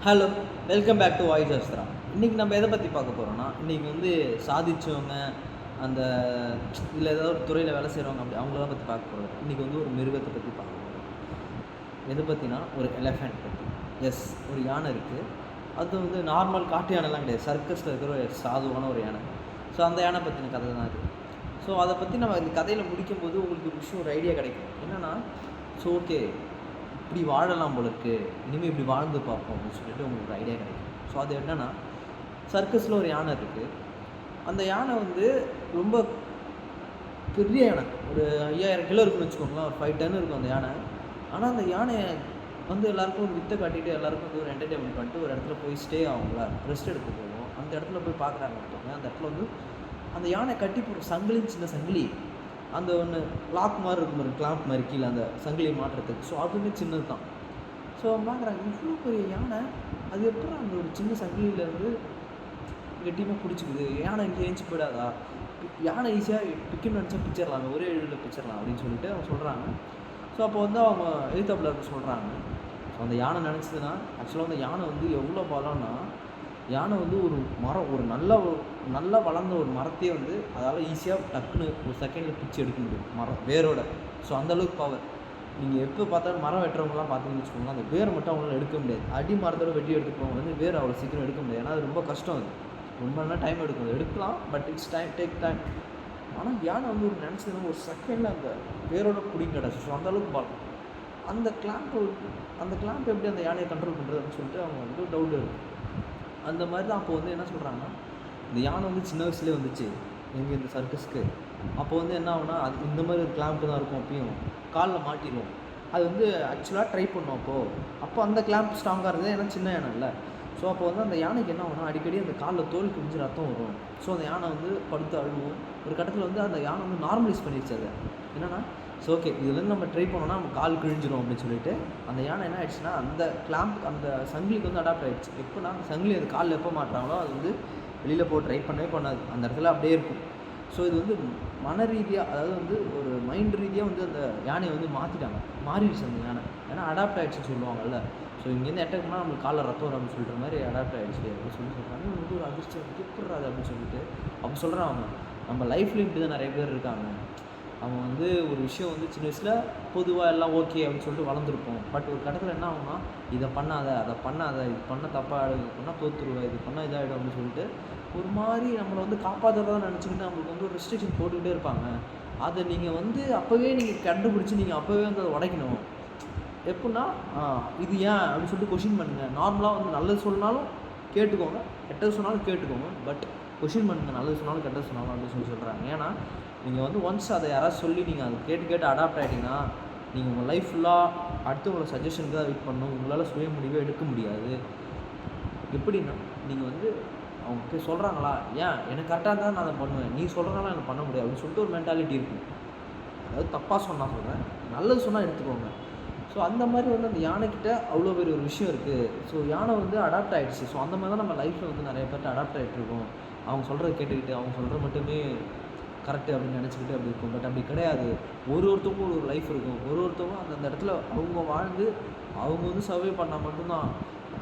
Hello, welcome back to Voice Astra. இன்றைக்கி நம்ம எதை பற்றி பார்க்க போகிறோம்னா, இன்றைக்கி வந்து சாதிச்சவங்க, அந்த இதில் ஏதாவது ஒரு துறையில் வேலை செய்கிறவங்க அப்படி அவங்கள பற்றி பார்க்க போகிறோம். இன்றைக்கி வந்து ஒரு மிருகத்தை பற்றி பார்க்க போகிறோம். எதை பற்றினா ஒரு எலஃபெண்ட் பற்றி. எஸ், ஒரு யானை இருக்குது. அது வந்து நார்மல் காட்டு யானைலாம் கிடையாது, சர்க்கஸில் இருக்கிற ஒரு சாதுவான ஒரு யானை. ஸோ அந்த யானை பற்றின கதை தான் அது. ஸோ அதை பற்றி நம்ம இந்த கதையில் முடிக்கும்போது உங்களுக்கு ஒரு விஷயம், ஒரு ஐடியா கிடைக்கும். என்னென்னா, ஸோ ஓகே, இப்படி வாழலாம் போல இருக்குது, இனிமேல் இப்படி வாழ்ந்து பார்ப்போம் அப்படின்னு சொல்லிட்டு உங்களுக்கு ஒரு ஐடியா கிடைக்கும். ஸோ அது என்னென்னா, சர்க்கஸில் ஒரு யானை இருக்குது. அந்த யானை வந்து ரொம்ப பெரிய யானை, ஒரு 5000 கிலோ இருக்குன்னு வச்சுக்கோங்களேன், ஒரு 5 டன் இருக்கும் அந்த யானை. ஆனால் அந்த யானையை வந்து எல்லாருக்கும் ஒரு வித்தை காட்டிட்டு, எல்லாருக்கும் வந்து ஒரு என்டர்டெயின்மெண்ட் பண்ணிட்டு ஒரு இடத்துல போய் ஸ்டே ஆகுங்களா, ரெஸ்ட் எடுத்து போகும். அந்த இடத்துல போய் பார்க்குறாங்க ஒருத்தவங்க. அந்த இடத்துல வந்து அந்த யானை கட்டி போடுற சங்கிலி, சின்ன சங்கிலி, அந்த ஒன்று லாக் மாதிரி இருக்கும், ஒரு கிளாம்ப் மாதிரி கீழே அந்த சங்கிலியை மாட்டுறதுக்கு. ஸோ அதுவுமே சின்னது தான். ஸோ பார்க்குறாங்க, இவ்வளோ பெரிய யானை, அது எப்படி அந்த ஒரு சின்ன சங்கிலியிலேருந்து கெட்டியமாக பிடிச்சிக்குது, யானை இங்கே ஏஞ்சி போயிடாதா, யானை ஈஸியாக பிக்குன்னு நினச்சா பிச்சிடலாம், ஒரே எழுதில் பிச்சிடலாம் அப்படின்னு சொல்லிட்டு அவங்க சொல்கிறாங்க. ஸோ அப்போ வந்து அவங்க எழுத்தாப்பில் இருக்க சொல்கிறாங்க. ஸோ அந்த யானை நினச்சதுன்னா, ஆக்சுவலாக அந்த யானை வந்து எவ்வளோ பலம்னா, யானை வந்து ஒரு மரம், ஒரு நல்லா வளர்ந்த ஒரு மரத்தையே வந்து அதால் ஈஸியாக டக்குன்னு ஒரு செகண்டில் பிச்சு எடுக்க முடியும், மரம் வேரோட. ஸோ அந்தளவுக்கு பவர். நீங்கள் எப்போ பார்த்தாலும் மரம் வெட்டுறவங்களாம் பார்த்தீங்கன்னு வச்சுக்கோங்களேன், அந்த வேரை மட்டும் அவங்களால எடுக்க முடியாது. அடி மரத்தோட வெட்டி எடுத்துக்கோங்க வந்து வேர் அவ்வளோ சீக்கிரம் எடுக்க முடியாது. ஏன்னா அது ரொம்ப கஷ்டம், அது ரொம்ப நாள் டைம் எடுக்கும். அது எடுக்கலாம், பட் இட்ஸ் டேக் டைம். ஆனால் யானை வந்து ஒரு நினச்சதுன்னா ஒரு செகண்டில் அந்த வேரோட பிடிங்க கிடச்சி. ஸோ அந்தளவுக்கு பலம். அந்த கிளாம்ப் எப்படி அந்த யானையை கண்ட்ரோல் பண்ணுறது அப்படின்னு சொல்லிட்டு அவங்க வந்து டவுட் இருக்குது. அந்த மாதிரி தான் அப்போ வந்து என்ன சொல்கிறாங்கன்னா, இந்த யானை வந்து சின்ன வயசுலேயே வந்துச்சு எங்கள் இந்த சர்க்கஸ்க்கு. அப்போ வந்து என்ன ஆகுனா, அது இந்த மாதிரி ஒரு கிளாம்ப்பு தான் இருக்கும், அப்பயும் காலில் மாட்டிடுவோம். அது வந்து ஆக்சுவலாக ட்ரை பண்ணோம். அப்போ அந்த கிளாம்ப் ஸ்ட்ராங்காக இருந்தது, ஏன்னா சின்ன யானை இல்லை. ஸோ அப்போ வந்து அந்த யானைக்கு என்ன ஆகுனா, அடிக்கடி அந்த காலில் தோல் கிழிஞ்சு ரத்தம் வரும். ஸோ அந்த யானை வந்து படுத்து அழுவும். ஒரு கட்டத்தில் வந்து அந்த யானை வந்து நார்மலைஸ் பண்ணிடுச்சு. அதை என்னென்னா, ஸோ ஓகே, இதுலேருந்து நம்ம ட்ரை பண்ணோன்னா நம்ம கால் கிழிஞ்சிரும் அப்படின்னு சொல்லிட்டு அந்த யானை என்ன ஆயிடுச்சுன்னா, அந்த கிளாம்ப், அந்த சங்கிலிக்கு வந்து அடாப்ட் ஆகிடுச்சு. எப்போனா அந்த சங்கிலி அது காலில் எப்போ மாட்டுறாங்களோ அது வந்து வெளியில் போய் ட்ரை பண்ணவே பண்ணாது, அந்த இடத்துல அப்படியே இருக்கும். ஸோ இது வந்து மன ரீதியாக, அதாவது வந்து ஒரு மைண்ட் ரீதியாக வந்து அந்த யானையை வந்து மாறிடுச்சு அந்த யானை. ஏன்னா அடாப்ட் ஆகிடுச்சுன்னு சொல்லுவாங்கல்ல. ஸோ இங்கேருந்து அட்டாக் பண்ணால் நம்மளுக்கு காலில் ரத்தம் வரும் அப்படின்னு சொல்கிற மாதிரி அடாப்ட் ஆகிடுச்சு அப்படின்னு சொல்கிறாங்க. வந்து ஒரு அதிர்ச்சி கூப்பிட்றாது அப்படின்னு சொல்லிட்டு அப்போ சொல்கிறாங்க, நம்ம லைஃப்லேயும் இப்படி தான் நிறைய பேர் இருக்காங்க. அவங்க வந்து ஒரு விஷயம் வந்து சின்ன வயசில் பொதுவாக எல்லாம் ஓகே அப்படின்னு சொல்லிட்டு வளர்ந்துருப்போம். பட் ஒரு கட்டத்தில் என்ன ஆகும்னா, இதை பண்ணாத, அதை பண்ணாத, இது பண்ண தப்பாக, இது பண்ணால் தோற்றுருவேன், இது பண்ணால் இதாகிடும் அப்படின்னு சொல்லிட்டு ஒரு மாதிரி நம்மளை வந்து காப்பாற்றுறதா நினச்சிக்கிட்டு நம்மளுக்கு வந்து ஒரு ரெஸ்ட்ரிக்ஷன் போட்டுக்கிட்டே இருப்பாங்க. அதை நீங்கள் வந்து அப்போவே நீங்கள் கண்டுபிடிச்சி நீங்கள் அப்போவே வந்து அதை உடைக்கணும். எப்படின்னா, இது ஏன் அப்படின்னு சொல்லிட்டு கொஷின் பண்ணுங்கள். நார்மலாக வந்து நல்லது சொன்னாலும் கேட்டுக்கோங்க, கெட்டது சொன்னாலும் கேட்டுக்கோங்க, பட் கொஷின் பண்ணுங்கள், நல்லது சொன்னாலும் கெட்டது சொன்னாலும் அப்படின்னு சொல்கிறாங்க. ஏன்னா நீங்கள் வந்து ஒன்ஸ் அதை யாராவது சொல்லி நீங்கள் அதை கேட்டு அடாப்ட் ஆகிட்டீங்கன்னா, நீங்கள் உங்கள் லைஃப் ஃபுல்லாக அடுத்தவங்களோட சஜஷனுக்கு தான் வெயிட் பண்ணணும். உங்களால் சுய முடிவே எடுக்க முடியாது. எப்படின்னா, நீங்கள் வந்து அவங்க சொல்கிறாங்களா, ஏன் எனக்கு கரெக்டாக இருந்தால் நான் அதை பண்ணுவேன், நீ சொல்கிறனால எனக்கு பண்ண முடியாது அப்படின்னு சொல்லிட்டு ஒரு மென்டாலிட்டி இருக்கும். அதாவது தப்பாக சொன்னால் சொல்கிறேன், நல்லது சொன்னால் எடுத்துக்கோங்க. ஸோ அந்த மாதிரி வந்து அந்த யானைக்கிட்ட அவ்வளோ பெரிய ஒரு விஷயம் இருக்குது. ஸோ யானை வந்து அடாப்ட் ஆகிடுச்சு. ஸோ அந்த மாதிரி தான் நம்ம லைஃப்பில் வந்து நிறைய பேர்ட்ட அடாப்ட் ஆகிட்ருக்கோம். அவங்க சொல்கிறத கேட்டுக்கிட்டு, அவங்க சொல்கிறது மட்டுமே கரெக்டு அப்படின்னு நினச்சிக்கிட்டு அப்படி இருக்கும். பட் அப்படி கிடையாது. ஒருத்தவங்களும் ஒரு லைஃப் இருக்கும். ஒருத்தவங்க அந்த இடத்துல அவங்க வாழ்ந்து அவங்க வந்து சர்வே பண்ணால் மட்டும்தான்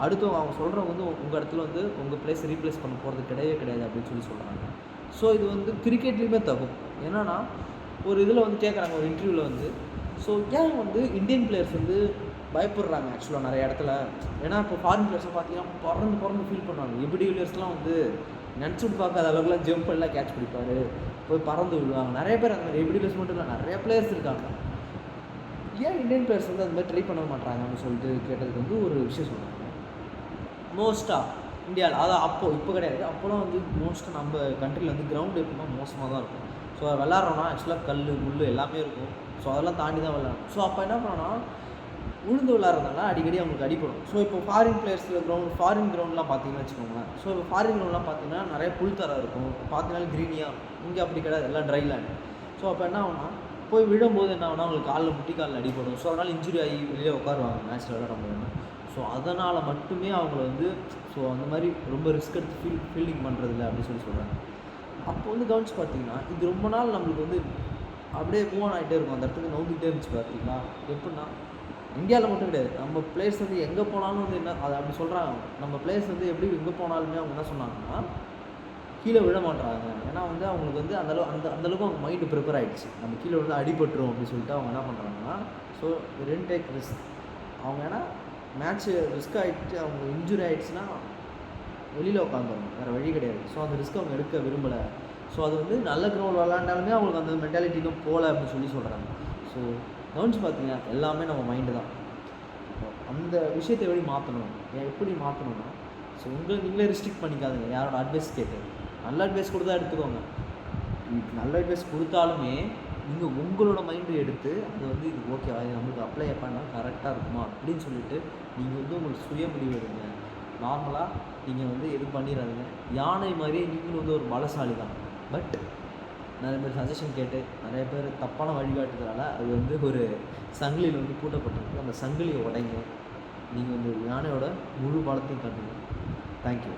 அடுத்தவங்க அவங்க சொல்கிறவங்க வந்து உங்கள் இடத்துல வந்து உங்கள் பிளேஸை ரீப்ளேஸ் பண்ண போகிறது கிடையாது அப்படின்னு சொல்கிறாங்க. ஸோ இது வந்து கிரிக்கெட்லேயுமே தகும். என்னென்னா, ஒரு இதில் வந்து கேட்குறாங்க, ஒரு இன்டர்வியூவில் வந்து, ஸோ ஏன் வந்து இந்தியன் பிளேயர்ஸ் வந்து பயப்படுறாங்க ஆக்சுவலாக நிறைய இடத்துல. ஏன்னா இப்போ ஃபாரின் பிளேயர்ஸை பார்த்தீங்கன்னா பறந்து ஃபீல் பண்ணுவாங்க. எப்படி பிளேயர்ஸ்லாம் வந்து நினச்சிட்டு பார்க்காத அளவுக்குலாம் ஜம்ப் எல்லாம் கேட்ச் பிடிப்பார், போய் பறந்து விடுவாங்க. நிறைய பேர் அந்த மாதிரி எப்படி பிளேயர்ஸ் மட்டும் இல்லை, நிறைய பிளேயர்ஸ் இருக்காங்க. ஏன் இந்தியன் பிளேயர்ஸ் வந்து அந்த மாதிரி ட்ரை பண்ண மாட்டாங்க அப்படின்னு சொல்லிட்டு கேட்டதுக்கு வந்து ஒரு விஷயம் சொல்கிறாங்க. மோஸ்ட்டாக இந்தியாவில், அதாவது இப்போ கிடையாது, அப்போலாம் வந்து மோஸ்ட்டாக நம்ம கண்ட்ரியில் வந்து கிரவுண்டு எப்படின்னா மோசமாக தான் இருக்கும். ஸோ விளாட்றோன்னா ஆக்சுவலாக கல் முள் எல்லாமே இருக்கும். ஸோ அதெல்லாம் தாண்டி தான் விளாட்றோம். ஸோ அப்போ என்ன பண்ணோன்னா, உளுந்து விளாட்றதுனால அடிக்கடி அவங்களுக்கு அடிப்படும். ஸோ இப்போ ஃபாரின் கிரவுண்ட்லாம் பார்த்தீங்கன்னு வச்சுக்கோங்களேன். ஸோ இப்போ ஃபாரின் கிரவுண்ட்லாம் பார்த்தீங்கன்னா நிறைய புல்தரை இருக்கும், பார்த்தீங்கன்னா க்ரீனியாக. இங்கே அப்படி கிடையாது, எல்லாம் ட்ரை லேண்ட். ஸோ அப்போ என்ன ஆகுனா, போய் விழும்போது என்ன ஆகுனா அவங்களுக்கு முட்டி காலில் அடிப்படும். ஸோ அதனால் இன்ஜுரி ஆகி வெளியே உட்காருவாங்க மேட்ச்சில் விளையாட முடியும். ஸோ அதனால் மட்டுமே அவங்கள வந்து ஸோ அந்த மாதிரி ரொம்ப ரிஸ்க் எடுத்து ஃபீல்டிங் பண்ணுறதில்ல அப்படின்னு சொல்கிறாங்க. அப்போ வந்து கவனிச்சு பார்த்தீங்கன்னா, இது ரொம்ப நாள் நம்மளுக்கு வந்து அப்படியே மூவ் ஆன் ஆகிட்டே இருக்கும். அந்த இடத்துக்கு நோக்கிட்டே இருந்துச்சு பார்த்தீங்களா. எப்படின்னா, இந்தியாவில் மட்டும் கிடையாது, நம்ம பிளேயர்ஸ் வந்து எங்கே போனாலும் வந்து என்ன அதை அப்படி சொல்கிறாங்க. நம்ம பிளேயர்ஸ் வந்து எப்படி எங்கே போனாலுமே அவங்க என்ன சொன்னாங்கன்னா, கீழே விழ மாட்றாங்க. ஏன்னா வந்து அவங்களுக்கு வந்து அந்தளவுக்கு அவங்க மைண்டு ப்ரிப்பேர் ஆகிடுச்சு. நம்ம கீழே வந்து அடிபட்டுரும் அப்படின்னு சொல்லிட்டு அவங்க என்ன பண்ணுறாங்கன்னா, ஸோ ரெண்ட் டேக் ரிஸ்க். அவங்க ஏன்னா மேட்ச்சு ரிஸ்க் ஆகிட்டு அவங்க இன்ஜுரி ஆகிடுச்சுன்னா வெளியில் உட்காந்துருவாங்க, வேறு வழி கிடையாது. ஸோ அந்த ரிஸ்க் அவங்க எடுக்க விரும்பலை. ஸோ அது வந்து நல்ல கிரவுண்ட் விளாண்டாலுமே அவங்களுக்கு அந்த மென்டாலிட்டி இன்னும் போகல அப்படின்னு சொல்கிறாங்க. ஸோ கவனிச்சு பார்த்தீங்கன்னா எல்லாமே நம்ம மைண்டு தான். அந்த விஷயத்தை எப்படி மாற்றணும்னா, ஸோ நீங்களே ரெஸ்ட்ரிக்ட் பண்ணிக்காதுங்க யாரோட அட்வைஸ் கேட்டு. நல்ல அட்வைஸ் கொடுத்தா எடுத்துக்கோங்க. நல்ல அட்வைஸ் கொடுத்தாலுமே நீங்கள் உங்களோட மைண்டு எடுத்து அது வந்து இது ஓகேவா, இது நம்மளுக்கு அப்ளை பண்ணால் கரெக்டாக இருக்குமா அப்படின்னு சொல்லிட்டு நீங்கள் வந்து உங்களுக்கு சுய முடிவு எடுங்க. நார்மலாக நீங்கள் வந்து எதுவும் பண்ணிடாதீங்க. யானை மாதிரியே நீங்களும் வந்து ஒரு பலசாலி தான். பட் நிறைய பேர் சஜஷன் கேட்டு நிறைய பேர் தப்பான வழிகாட்டுறதுனால அது வந்து ஒரு சங்கிலியில் வந்து பூட்டப்பட்டிருக்கு. அந்த சங்கிலியை உடைங்க. நீங்கள் வந்து யானையோட முழு பலத்தையும் காட்டுங்க. தேங்க்யூ.